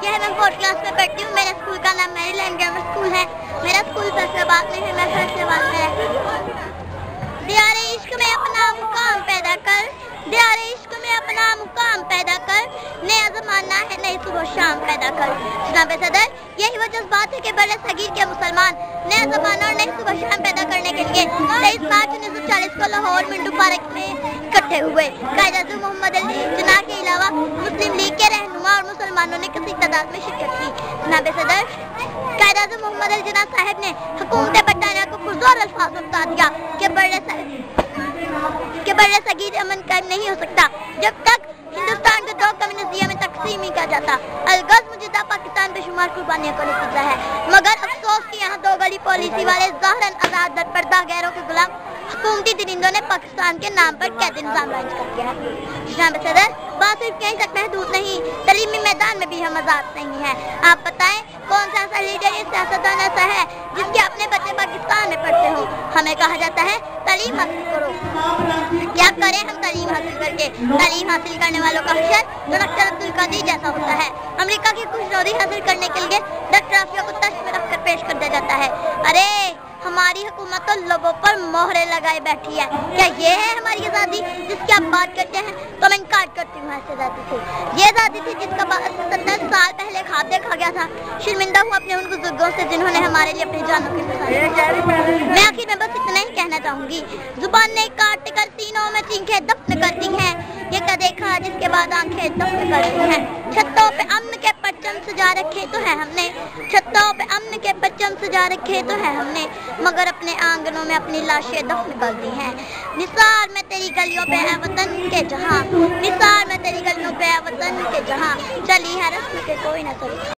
वाक़या है, मैं 4th क्लास में पढ़ती हूँ। मेरे स्कूल का नाम मैरीलैंड ग्रामर स्कूल है। मेरा स्कूल फैसलाबाद में है, मैं फैसलाबाद में रहती हूँ। दियारे इश्क में अपना मुकाम पैदा कर, दियारे इश्क में अपना मुकाम पैदा कर, नया ज़माना है नई सुबह शाम पैदा कर। जनाब सदर, यही वो जज्बात है कि बड़े सगीर के मुसलमान नया ज़माना और नई सुबह शाम पैदा करने के लिए 23 मार्च 1940 को लाहौर मिंटू पार्क में इकट्ठे हुए। कायद-ए-आज़म मोहम्मद अली जिन्ना के अलावा मुस्लिम लीग के रहनुमा और मुसलमानों ने किसी तादाद में शिरकत की। जनाब सदर, कायद-ए-आज़म मोहम्मद अली जिन्ना साहब ने हुकूमत बरतानिया को पुरज़ोर अल्फाज में बता दिया कि बड़े सगीर अमन कायम नहीं हो सकता जब तक हिंदुस्तान को 2 कम्युनिस्ट जिया में तकसीम ही किया जाता। अलगज़ मुजद्दा पाकिस्तान बेशुमार कुर्बानियों को नतीजा है, मगर अफसोस कि यहाँ 2 गली पॉलिसी वाले ज़ाहरन आज़ाद दरपर्दा गैरों के गुलाम हुकूमती दरिंदों ने पाकिस्तान के नाम पर कैद निज़ाम लांच कर दिया है। जनाब सदर, बात सिर्फ यहीं तक महदूद नहीं, तलीमी मैदान में भी हम आज़ाद नहीं हैं। आप बताएं कौन सा ऐसा लीडर या सियासतदान ऐसा है जिसके अपने बच्चे पाकिस्तान में पढ़ते हों। हमें कहा जाता है तालीम हासिल करो, क्या करें हम तालीम हासिल करके? तालीम हासिल करने वालों का हशर डॉक्टर अब्दुल कादिर जैसा होता है। अमेरिका की खुशनौदी हासिल करने के लिए डॉक्टर आफिया को तश्त में रखकर पेश कर दिया जाता है। अरे हमारी हुकूमत तो लोगों पर मोहरे लगाए बैठी है। क्या ये है हमारी आज़ादी जिसकी आप बात करते हैं? तो मैं इनकार करती हूँ ऐसी आज़ादी से। ये आज़ादी थी जिसका 70 साल पहले ख्वाब देखा गया था। शर्मिंदा हूँ अपने उन बुजुर्गों से जिन्होंने हमारे लिए अपनी जानों की मैं आखिर में बस इतना ही कहना चाहूँगी, जुबान ने काट कर सीनों में चीखें दफन करती हैं, ये क्या देखा जिसके बाद आंखें दफन करती हैं। छतों पे अमन के परचम सजा रखे तो है हमने, छतों पे अमन के परचम सजा रखे तो है हमने, मगर अपने आंगनों में अपनी लाशें दफन कर दी हैं। निसार में तेरी गलियों पे है वतन के जहां, निसार में तेरी गलियों पे है वतन के जहां, चली है रस्म के कोई न चली।